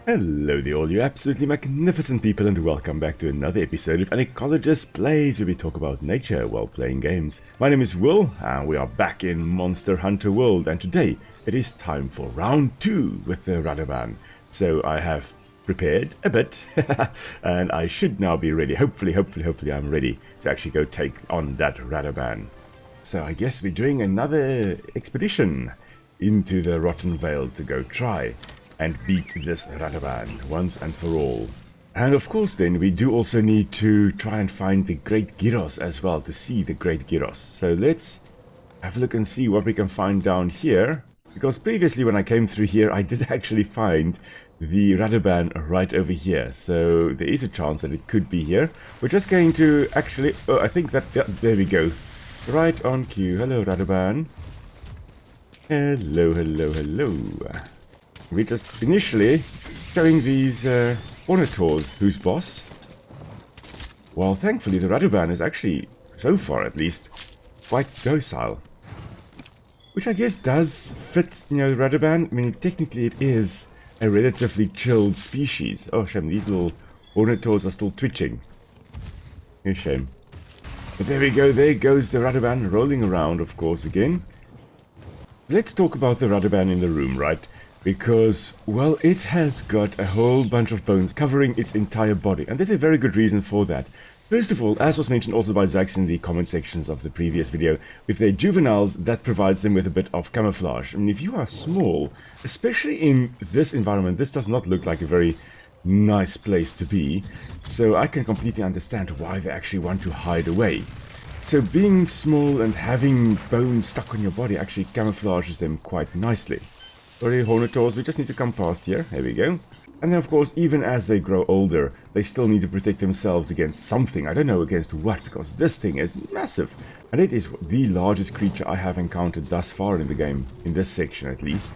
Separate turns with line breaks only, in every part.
Hello there all you absolutely magnificent people, and welcome back to another episode of An Ecologist Plays, where we talk about nature while playing games. My name is Will, and we are back in Monster Hunter World, and today it is time for round 2 with the Radobaan. So I have prepared a bit, and I should now be ready. Hopefully I'm ready to actually go take on that Radobaan. So I guess we're doing another expedition into the Rotten Vale to go try and beat this Radobaan once and for all. And of course then, we do also need to try and find the Great Girros as well, to see the Great Girros. So let's have a look and see what we can find down here. Because previously when I came through here, I did actually find the Radobaan right over here. So there is a chance that it could be here. We're just going to actually... Oh, I think that... Yeah, there we go. Right on cue. Hello, Radobaan. Hello. We're just initially showing these ornithors who's boss. Well, thankfully the Radobaan is actually, so far at least, quite docile. Which I guess does fit, the Radobaan. I mean, technically it is a relatively chilled species. Oh, shame, these little ornithors are still twitching. No shame. But there we go, there goes the Radobaan rolling around, of course, again. Let's talk about the Radobaan in the room, right? Because, well, it has got a whole bunch of bones covering its entire body, and there's a very good reason for that. First of all, as was mentioned also by Zax in the comment sections of the previous video, with their juveniles, that provides them with a bit of camouflage. I mean, if you are small, especially in this environment, this does not look like a very nice place to be, so I can completely understand why they actually want to hide away. So being small and having bones stuck on your body actually camouflages them quite nicely. Sorry, Hornitors, we just need to come past here. There we go. And then, of course, even as they grow older, they still need to protect themselves against something. I don't know against what, because this thing is massive. And it is the largest creature I have encountered thus far in the game, in this section at least.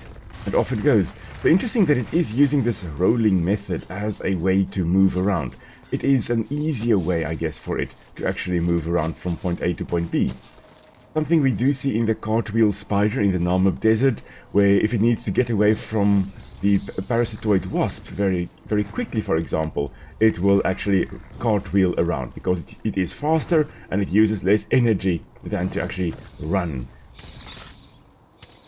And off it goes. But interesting that it is using this rolling method as a way to move around. It is an easier way, I guess, for it to actually move around from point A to point B. Something we do see in the cartwheel spider in the Namib Desert, where if it needs to get away from the parasitoid wasp very quickly, for example, it will actually cartwheel around, because it is faster and it uses less energy than to actually run.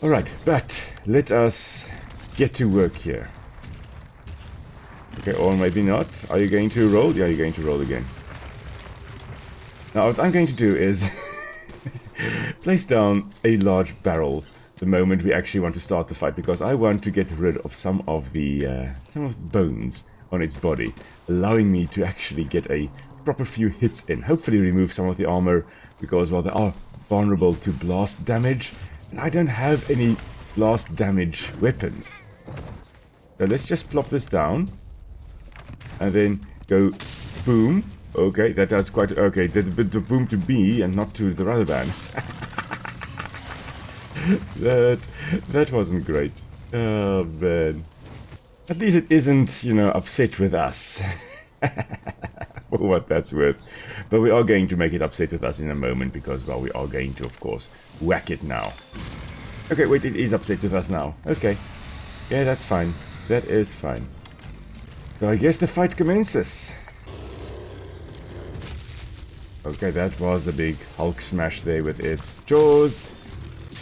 Alright, but let us get to work here. Okay, or maybe not. Are you going to roll? Yeah, you're going to roll again. Now what I'm going to do is place down a large barrel the moment we actually want to start the fight, because I want to get rid of some of the bones on its body, allowing me to actually get a proper few hits in. Hopefully remove some of the armor, because, well, they are vulnerable to blast damage, and I don't have any blast damage weapons. So let's just plop this down, and then go boom. Okay, that does quite... Okay, the boom to me and not to the Radobaan. that wasn't great. Oh, man. At least it isn't, upset with us. For what that's worth. But we are going to make it upset with us in a moment, because, well, we are going to, of course, whack it now. Okay, wait, it is upset with us now. Okay. Yeah, that's fine. That is fine. So I guess the fight commences. Okay, that was the big Hulk smash there with its jaws.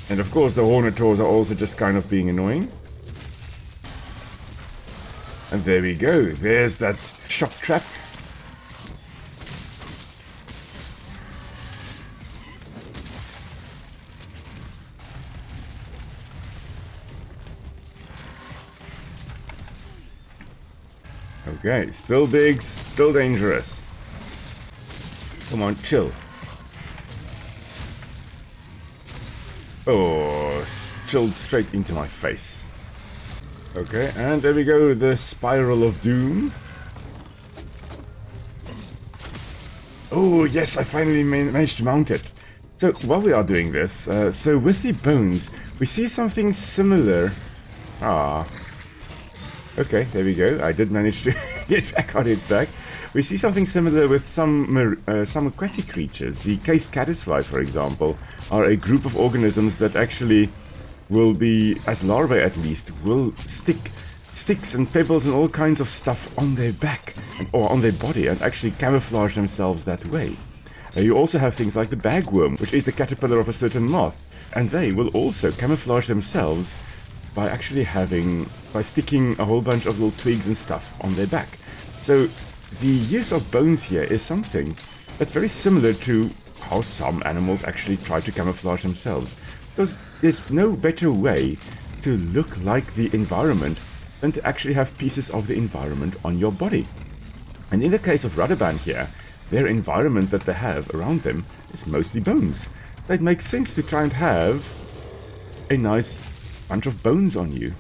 And of course the Hornitors are also just kind of being annoying. And there we go. There's that shock trap. Okay, still big, still dangerous. Come on, chill. Oh, chilled straight into my face. Okay, and there we go, the spiral of doom. Oh, yes, I finally managed to mount it. So, while we are doing this, so with the bones, we see something similar. Ah. Okay, there we go. I did manage to get back on its back. We see something similar with some aquatic creatures. The cased caddisfly, for example, are a group of organisms that actually will be, as larvae at least, will stick sticks and pebbles and all kinds of stuff on their back or on their body and actually camouflage themselves that way. You also have things like the bagworm, which is the caterpillar of a certain moth, and they will also camouflage themselves by actually by sticking a whole bunch of little twigs and stuff on their back. So the use of bones here is something that's very similar to how some animals actually try to camouflage themselves. Because there's no better way to look like the environment than to actually have pieces of the environment on your body. And in the case of Radobaan here, their environment that they have around them is mostly bones. So it makes sense to try and have a nice bunch of bones on you.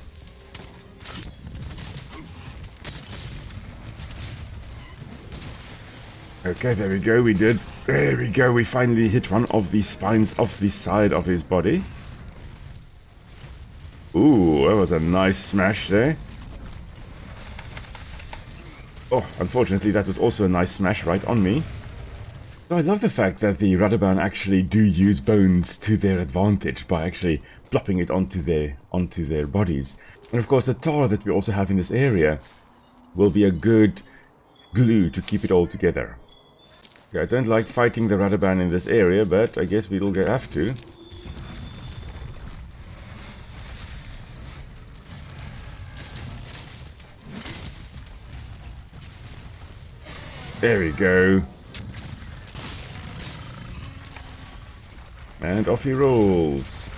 Okay, there we go, there we go, we finally hit one of the spines off the side of his body. Ooh, that was a nice smash there. Oh, unfortunately that was also a nice smash right on me. So I love the fact that the Radobaan actually do use bones to their advantage by actually plopping it onto their bodies. And of course the tar that we also have in this area will be a good glue to keep it all together. Okay, I don't like fighting the Radobaan in this area, but I guess we'll have to. There we go. And off he rolls.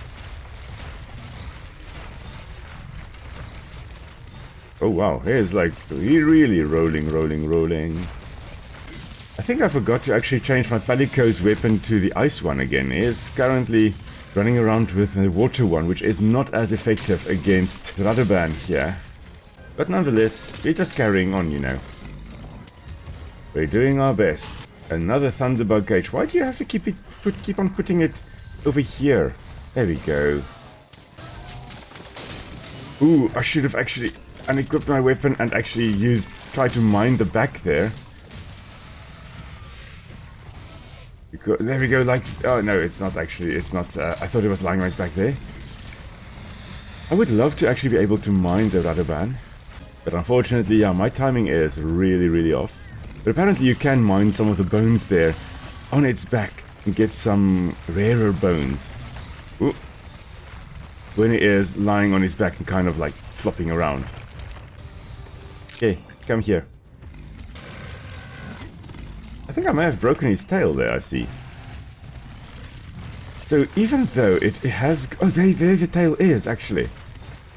Oh wow, he's like really rolling. I think I forgot to actually change my Palico's weapon to the ice one again. He is currently running around with the water one, which is not as effective against Radobaan here. But nonetheless, we're just carrying on, you know. We're doing our best. Another Thunderbug cage. Why do you have to keep on putting it over here? There we go. Ooh, I should have actually unequipped my weapon and actually try to mine the back there. There we go, like, oh no, it's not actually, I thought it was lying right back there. I would love to actually be able to mine the Radobaan, but unfortunately, yeah, my timing is really off. But apparently you can mine some of the bones there on its back and get some rarer bones. Ooh. When it is lying on its back and kind of like flopping around. Okay, come here. I think I may have broken his tail there, I see. So even though it has... Oh, there the tail is, actually.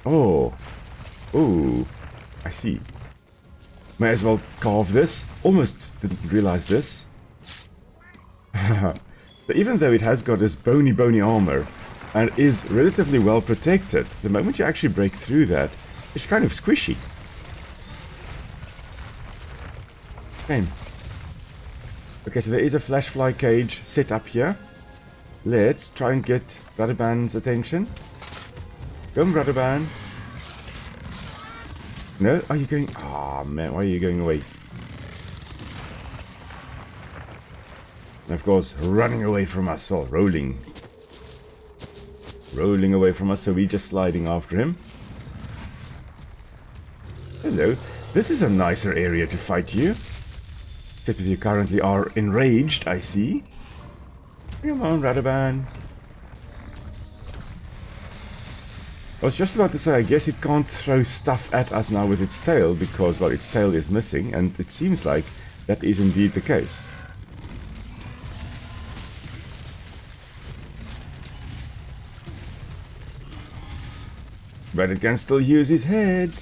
Oh. Oh. I see. May as well carve this. Almost didn't realize this. So even though it has got this bony armor and is relatively well protected, the moment you actually break through that, it's kind of squishy. Okay. Okay, so there is a flash fly cage set up here. Let's try and get Radobaan's attention. Come, Radobaan. No? Are you going... Ah, man, why are you going away? And of course, running away from us. Well, rolling. Rolling away from us, so we're just sliding after him. Hello. This is a nicer area to fight you. Except if you currently are enraged, I see. Come on, Radobaan. I was just about to say, I guess it can't throw stuff at us now with its tail, because, well, its tail is missing, and it seems like that is indeed the case. But it can still use his head.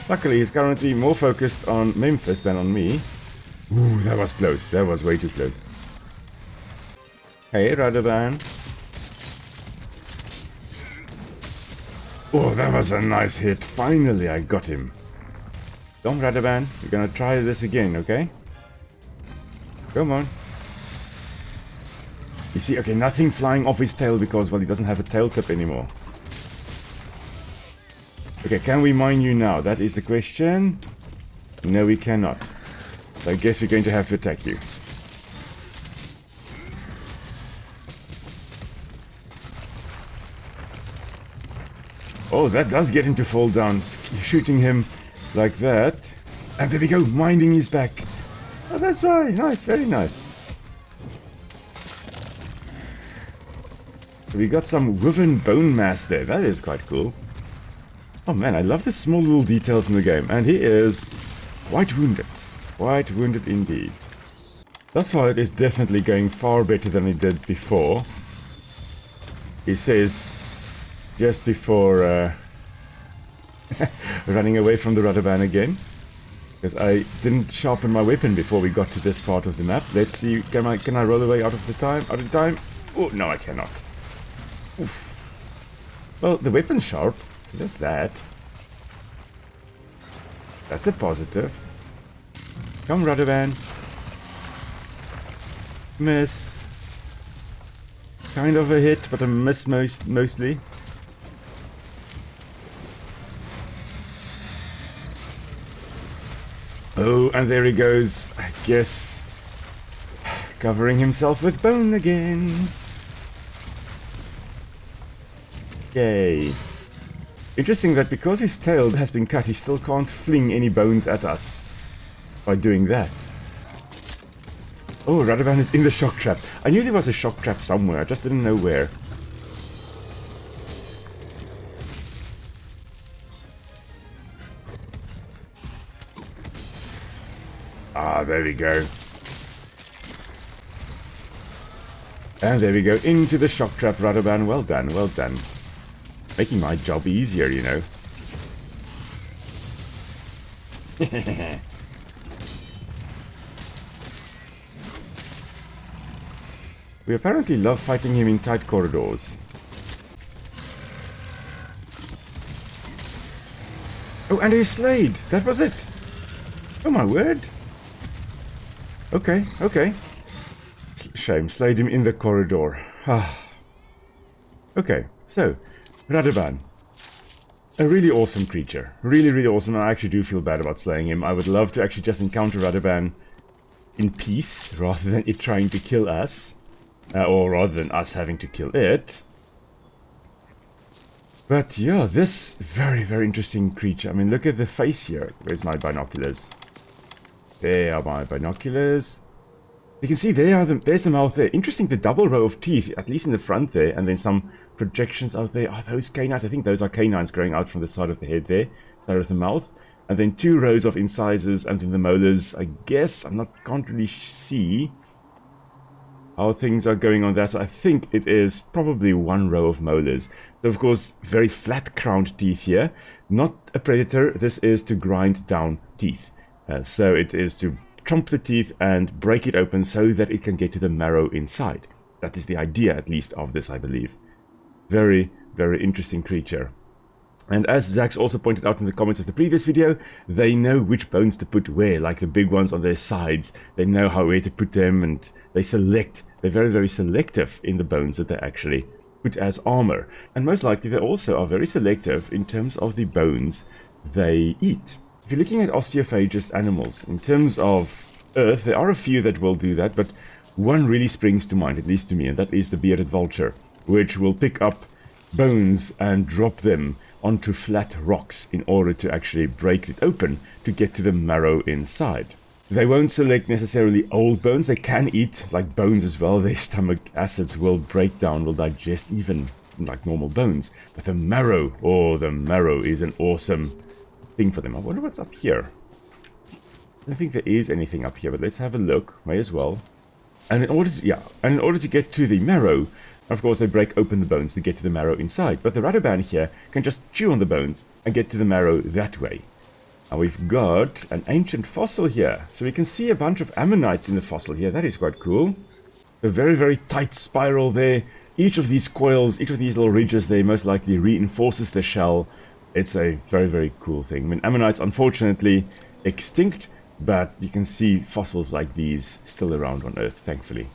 Luckily, he's currently more focused on Memphis than on me. Ooh, that was close. That was way too close. Hey, Radobaan. Oh, that was a nice hit. Finally, I got him. Come, Radobaan. We're gonna try this again, okay? Come on. You see, okay, nothing flying off his tail because, well, he doesn't have a tail tip anymore. Okay, can we mine you now? That is the question. No, we cannot. So I guess we're going to have to attack you. Oh, that does get him to fall down. Shooting him like that. And there we go, minding his back. Oh, that's right. Nice, very nice. So we got some woven bone mass there. That is quite cool. Oh man, I love the small little details in the game. And he is quite wounded. Quite wounded indeed. Thus far it is definitely going far better than it did before. He says just before running away from the Radobaan again. Because I didn't sharpen my weapon before we got to this part of the map. Let's see, can I roll away out of time? Oh, no I cannot. Oof. Well, the weapon's sharp, so that's that. That's a positive. Come, Radobaan. Miss. Kind of a hit, but a miss mostly. Oh, and there he goes, I guess, covering himself with bone again. Yay. Interesting that because his tail has been cut, he still can't fling any bones at us by doing that. Oh, Radobaan is in the shock trap. I knew there was a shock trap somewhere, I just didn't know where. Ah, there we go. And there we go, into the shock trap, Radobaan. Well done, well done. Making my job easier, you know. We apparently love fighting him in tight corridors. Oh, and he's slayed! That was it! Oh my word! Okay, okay. Shame, slayed him in the corridor. Ah. Okay, so, Radobaan. A really awesome creature. Really, really awesome. I actually do feel bad about slaying him. I would love to actually just encounter Radobaan in peace, rather than it trying to kill us. Or rather than us having to kill it. But yeah, this very, very interesting creature. I mean, look at the face here. Where's my binoculars? There are my binoculars. You can see there's the mouth there. Interesting, the double row of teeth, at least in the front there, and then some projections out there. Are those canines? I think those are canines growing out from the side of the head there, side of the mouth. And then 2 rows of incisors and in the molars, I guess. Can't really see how things are going on there. So I think it is probably 1 row of molars. So of course, very flat crowned teeth here. Not a predator, this is to grind down teeth. So it is to chomp the teeth and break it open so that it can get to the marrow inside. That is the idea, at least, of this, I believe. Very, very interesting creature. And as Zax also pointed out in the comments of the previous video, they know which bones to put where, like the big ones on their sides. They know where to put them, and they select. They're very, very selective in the bones that they actually put as armor. And most likely they also are very selective in terms of the bones they eat. If you're looking at osteophagous animals, in terms of Earth, there are a few that will do that, but one really springs to mind, at least to me, and that is the bearded vulture, which will pick up bones and drop them onto flat rocks in order to actually break it open to get to the marrow inside. They won't select necessarily old bones. They can eat like bones as well. Their stomach acids will break down, will digest even like normal bones. But the marrow, the marrow is an awesome thing for them. I wonder what's up here. I don't think there is anything up here, but let's have a look. May as well. And in order to get to the marrow, of course, they break open the bones to get to the marrow inside. But the Radobaan here can just chew on the bones and get to the marrow that way. And we've got an ancient fossil here. So we can see a bunch of ammonites in the fossil here. That is quite cool. A very, very tight spiral there. Each of these coils, each of these little ridges there most likely reinforces the shell. It's a very, very cool thing. I mean, ammonites, unfortunately, extinct. But you can see fossils like these still around on Earth, thankfully.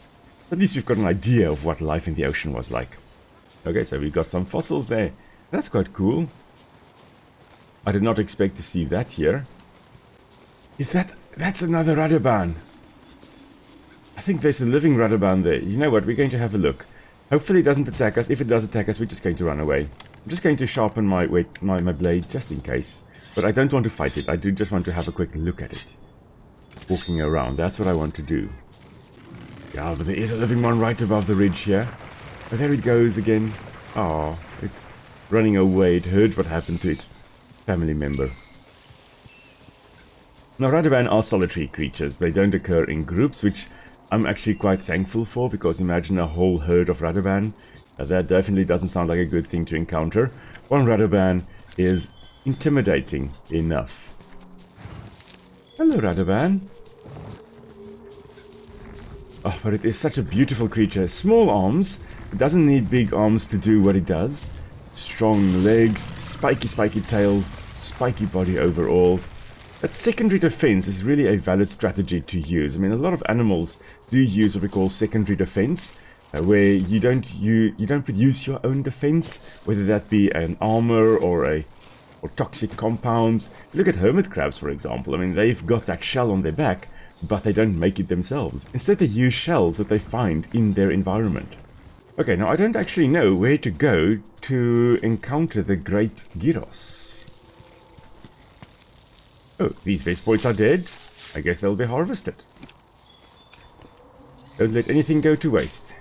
At least we've got an idea of what life in the ocean was like. Okay, so we've got some fossils there. That's quite cool. I did not expect to see that here. That's another Radobaan. I think there's a living Radobaan there. You know what, we're going to have a look. Hopefully it doesn't attack us. If it does attack us, we're just going to run away. I'm just going to sharpen my blade just in case. But I don't want to fight it. I do just want to have a quick look at it. Walking around, that's what I want to do. Yeah, but there is a living one right above the ridge here. Oh, there it goes again. Oh, it's running away. It heard what happened to its family member. Now, Radobaan are solitary creatures. They don't occur in groups, which I'm actually quite thankful for, because imagine a whole herd of Radobaan. That definitely doesn't sound like a good thing to encounter. One Radobaan is intimidating enough. Hello, Radobaan. Oh, but it is such a beautiful creature. Small arms. It doesn't need big arms to do what it does. Strong legs, spiky tail, spiky body overall. That secondary defense is really a valid strategy to use. I mean, a lot of animals do use what we call secondary defense, where you don't produce your own defense, whether that be an armor or toxic compounds. Look at hermit crabs, for example. I mean, they've got that shell on their back, but they don't make it themselves. Instead, they use shells that they find in their environment. Okay, now I don't actually know where to go to encounter the Great Girros. Oh, these vest points are dead. I guess they'll be harvested. Don't let anything go to waste.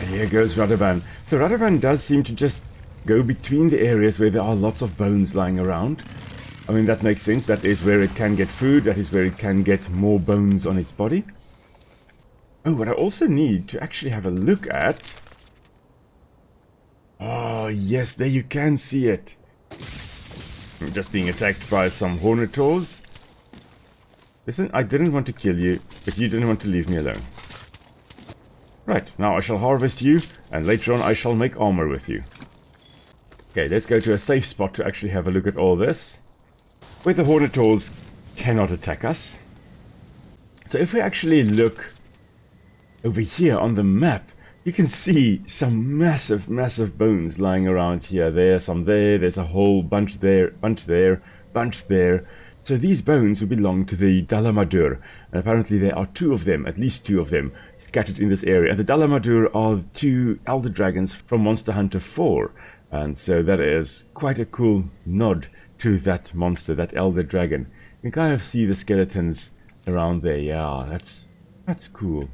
Here goes Radobaan. So Radobaan does seem to just go between the areas where there are lots of bones lying around. I mean, that makes sense. That is where it can get food. That is where it can get more bones on its body. Oh, what I also need to actually have a look at... Oh, yes, there you can see it. I'm just being attacked by some hornetors. Listen, I didn't want to kill you, but you didn't want to leave me alone. Right, now I shall harvest you, and later on I shall make armor with you. Okay, let's go to a safe spot to actually have a look at all this, where the hornetors cannot attack us. So if we actually look over here on the map, you can see some massive bones lying around here. There's some there, there's a whole bunch there, bunch there, bunch there. So these bones would belong to the Dalamadur, and apparently there are two of them, at least two of them, scattered in this area. And the Dalamadur are two elder dragons from Monster Hunter 4, and so that is quite a cool nod to that monster, that elder dragon. You can kind of see the skeletons around there. Yeah, that's cool.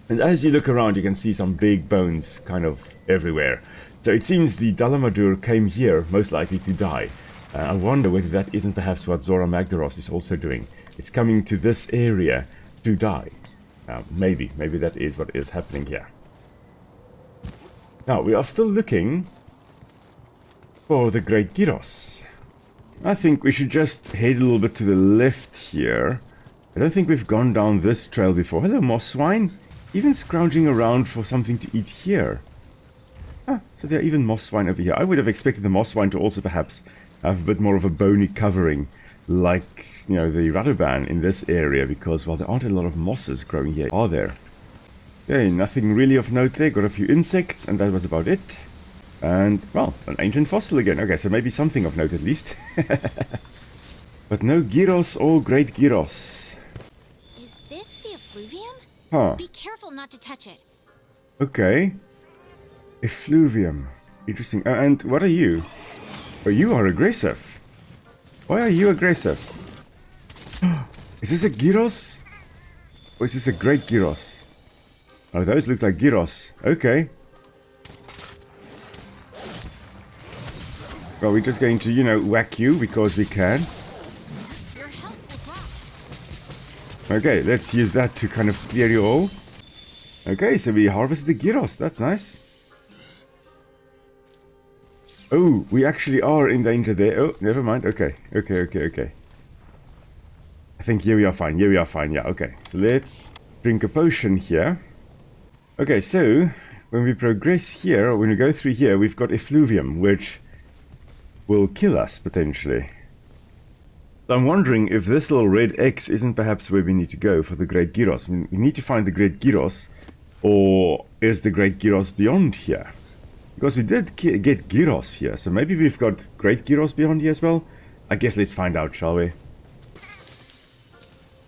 And as you look around, you can see some big bones kind of everywhere. So it seems the Dalamadur came here, most likely to die. I wonder whether that isn't perhaps what Zora Magdaros is also doing. It's coming to this area to die. Maybe that is what is happening here. Now, we are still looking for the Great Girros. I think we should just head a little bit to the left here. I don't think we've gone down this trail before. Hello, moss swine. Even scrounging around for something to eat here. Ah, so there are even moss swine over here. I would have expected the moss swine to also perhaps have a bit more of a bony covering, like, you know, the Radobaan in this area, because, well, there aren't a lot of mosses growing here, are there? Okay, nothing really of note there. Got a few insects, and that was about it. And, well, an ancient fossil again. Okay, so maybe something of note at least. But no Girros or Great Girros.
Is this the effluvium?
Huh.
Be careful not to touch it. Okay.
Effluvium. Interesting. And what are you? Oh, you are aggressive. Why are you aggressive? Is this a Girros? Or is this a Great Girros? Oh, those look like Girros. Okay. Well, we're just going to, you know, whack you because we can.
Your health will drop.
Okay, let's use that to kind of clear you all. Okay, so we harvested the Girros. That's nice. Oh, we actually are in danger there. Oh, never mind. Okay. I think here we are fine. Yeah, okay. Let's drink a potion here. Okay, so when we progress here, or when we go through here, we've got effluvium, which will kill us, potentially. So I'm wondering if this little red X isn't perhaps where we need to go for the Great Girros. I mean, we need to find the Great Girros, or is the Great Girros beyond here? Because we did get Girros here, so maybe we've got Great Girros beyond here as well? I guess let's find out, shall we?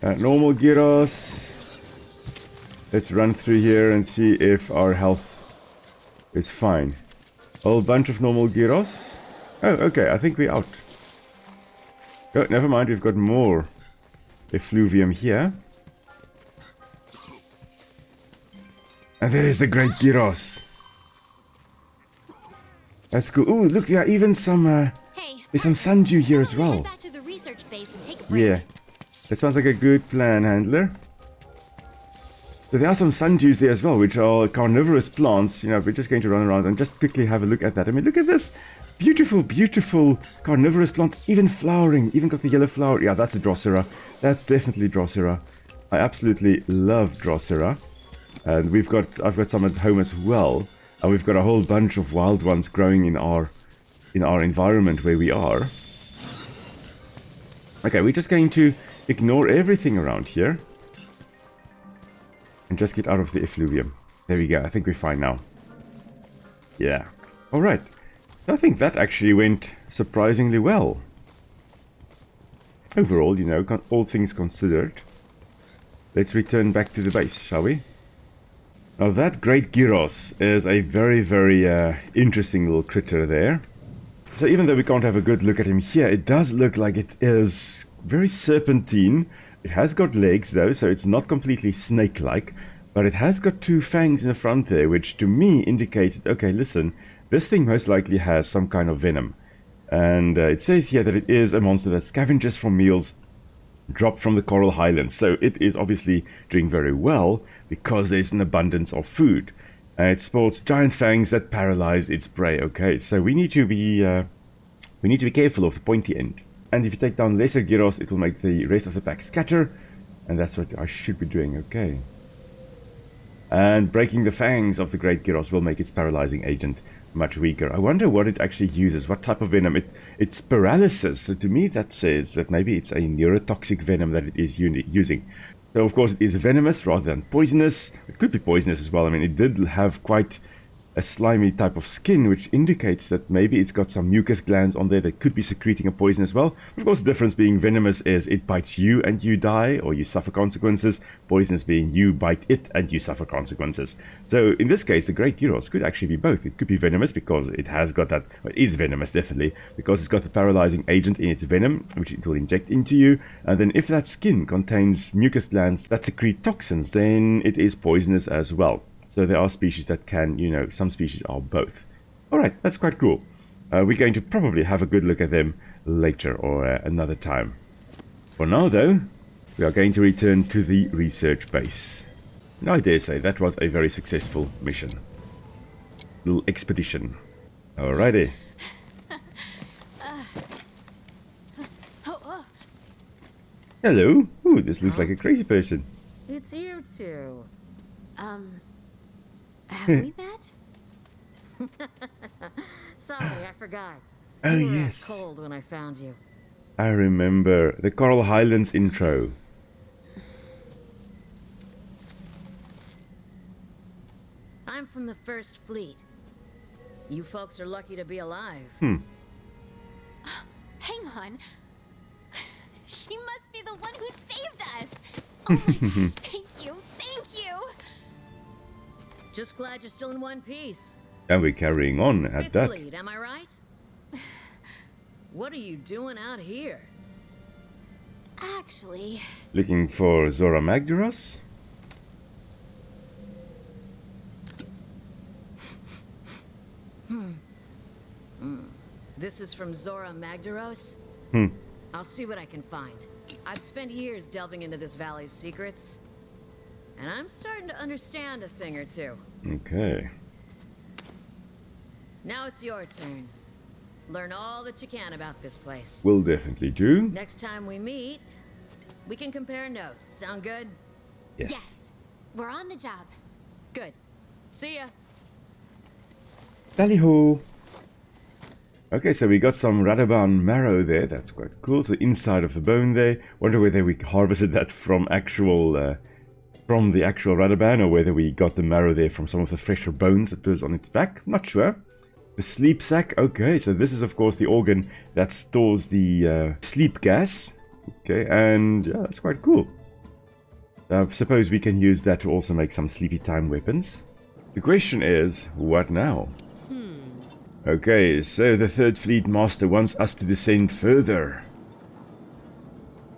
Normal Girros. Let's run through here and see if our health It's fine. A whole bunch of normal gyros. Oh, okay, I think we're out. Oh, never mind, we've got more effluvium here. And there's the Great Girros. That's cool. Ooh, look, there are even some,
Hey,
there's some sundew here as
head
well.
back to the research base and take a break.
Yeah, that sounds like a good plan, Handler. So there are some sundews there as well, which are carnivorous plants. You know, we're just going to run around and just quickly have a look at that. I mean, look at this. Beautiful, beautiful carnivorous plant. Even flowering. Even got the yellow flower. Yeah, that's a Drosera. That's definitely Drosera. I absolutely love Drosera. And I've got some at home as well. And we've got a whole bunch of wild ones growing in our environment where we are. Okay, we're just going to ignore everything around here. And just get out of the effluvium. There we go. I think we're fine now. Yeah. Alright. I think that actually went surprisingly well. Overall, you know, all things considered. Let's return back to the base, shall we? Now that Great Girros is a very, very interesting little critter there. So even though we can't have a good look at him here, it does look like it is very serpentine. It has got legs though, so it's not completely snake-like, but it has got two fangs in the front there, which to me indicates, okay, listen, this thing most likely has some kind of venom. And it says here that it is a monster that scavenges from meals dropped from the coral highlands, so it is obviously doing very well because there's an abundance of food. It sports giant fangs that paralyze its prey. Okay, so we need to be careful of the pointy end. And if you take down lesser gyros, it will make the rest of the pack scatter, and that's what I should be doing. Okay. And breaking the fangs of the Great Girros will make its paralyzing agent much weaker. I wonder what it actually uses, what type of venom. It's paralysis, so to me that says that maybe it's a neurotoxic venom that it is using. So of course it is venomous rather than poisonous. It could be poisonous as well. I mean, it did have quite a slimy type of skin, which indicates that maybe it's got some mucus glands on there that could be secreting a poison as well. Of course, the difference being venomous is it bites you and you die, or you suffer consequences. Poisonous being you bite it and you suffer consequences. So in this case, the Great Girros could actually be both. It could be venomous because it has got that, well, it is venomous definitely, because it's got the paralyzing agent in its venom, which it will inject into you. And then if that skin contains mucus glands that secrete toxins, then it is poisonous as well. So there are species that can, you know, some species are both. Alright, that's quite cool. We're going to probably have a good look at them later or another time. For now, though, we are going to return to the research base. And I dare say that was a very successful mission. Little expedition. Alrighty. Hello. Ooh, this looks like a crazy person.
It's you two.
Have we met?
Sorry, I forgot.
Oh,
You were
yes.
cold when I found you.
I remember the Coral Highlands intro.
I'm from the First Fleet. You folks are lucky to be alive.
Hang on. She must be the one who saved us. Oh my gosh, thank you. Thank you.
Just glad you're still in one piece.
And we're carrying on at
Fifth
that.
Fleet, am I right? What are you doing out here?
Actually,
Looking for Zora Magdaros?
This is from Zora Magdaros? I'll see what I can find. I've spent years delving into this valley's secrets, and I'm starting to understand a thing or two.
Okay.
Now it's your turn. Learn all that you can about this place.
Will definitely do.
Next time we meet, we can compare notes. Sound good?
Yes.
yes. We're on the job.
Good. See ya.
Tally-ho! Okay, so we got some Radobaan marrow there. That's quite cool. So inside of the bone there. Wonder whether we harvested that from actual, from the actual Radobaan, or whether we got the marrow there from some of the fresher bones that was on its back. Not sure. The sleep sac. Okay, so this is of course the organ that stores the sleep gas. Okay, and yeah, that's quite cool. I suppose we can use that to also make some sleepy time weapons. The question is, what now? Okay, so the Third Fleet Master wants us to descend further.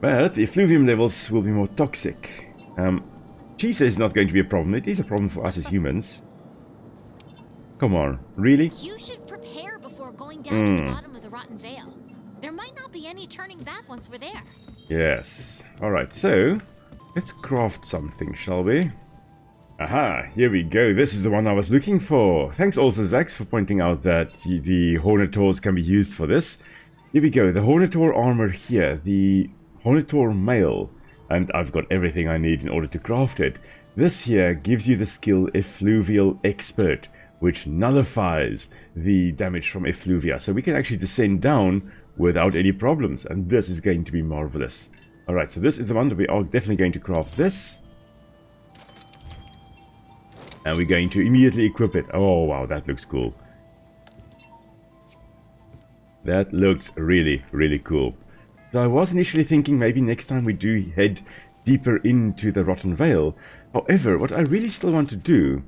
But the effluvium levels will be more toxic. She says it's not going to be a problem. It is a problem for us as humans. Come on, really?
You should prepare before going down to the bottom of the Rotten Vale. There might not be any turning back once we're there.
Yes. Alright, so let's craft something, shall we? Aha, here we go. This is the one I was looking for. Thanks also, Zax, for pointing out that the Hornetaurs can be used for this. Here we go. The Hornetaur armor here. The Hornetaur mail. And I've got everything I need in order to craft it. This here gives you the skill Effluvial Expert, which nullifies the damage from effluvia. So we can actually descend down without any problems. And this is going to be marvelous. Alright, so this is the one that we are definitely going to craft this. And we're going to immediately equip it. Oh, wow, that looks cool. That looks really, really cool. So I was initially thinking maybe next time we do head deeper into the Rotten Vale. However, what I really still want to do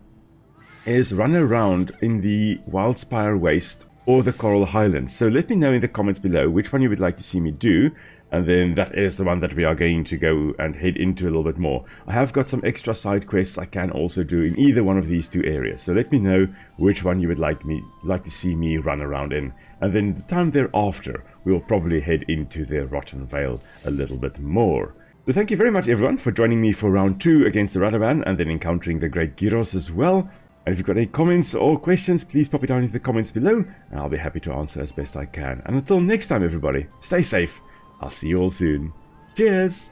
is run around in the Wildspire Waste or the Coral Highlands. So let me know in the comments below which one you would like to see me do. And then that is the one that we are going to go and head into a little bit more. I have got some extra side quests I can also do in either one of these two areas. So let me know which one you would like to see me run around in. And then the time thereafter, we will probably head into the Rotten Vale a little bit more. So thank you very much everyone for joining me for round 2 against the Radobaan and then encountering the Great Girros as well. And if you've got any comments or questions, please pop it down in the comments below. And I'll be happy to answer as best I can. And until next time everybody, stay safe. I'll see you all soon. Cheers!